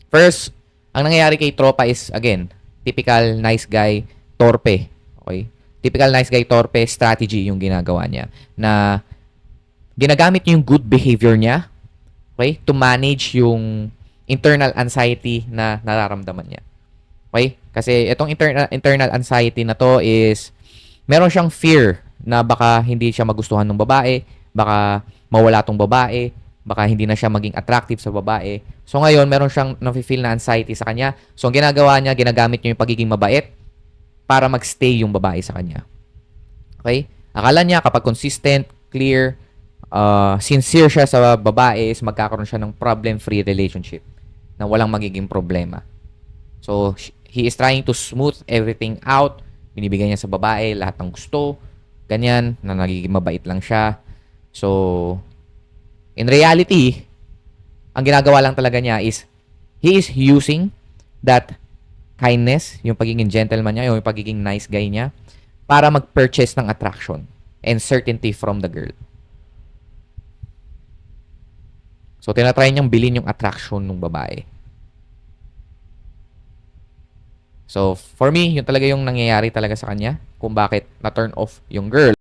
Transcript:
First, ang nangyayari kay tropa is, again, typical nice guy, torpe. Okay? Typical nice guy, torpe strategy yung ginagawa niya. Na ginagamit niya yung good behavior niya, okay, to manage yung internal anxiety na nararamdaman niya. Okay? Kasi itong internal anxiety na to is meron siyang fear na baka hindi siya magustuhan ng babae, baka mawala tong babae, baka hindi na siya maging attractive sa babae. So ngayon, meron siyang nafe-feel na anxiety sa kanya. So ang ginagawa niya, ginagamit niya yung pagiging mabait para magstay yung babae sa kanya. Okay? Akala niya kapag consistent, clear, sincere siya sa babae is magkakaroon siya ng problem-free relationship na walang magiging problema. So, he is trying to smooth everything out. Binibigyan niya sa babae lahat ng gusto. Ganyan, na nagiging mabait lang siya. So, in reality, ang ginagawa lang talaga niya is he is using that kindness, yung pagiging gentleman niya, yung pagiging nice guy niya, para mag-purchase ng attraction and certainty from the girl. So, tinatry niyang bilhin yung attraction ng babae. So, for me, yun talaga yung nangyayari talaga sa kanya kung bakit na-turn off yung girl.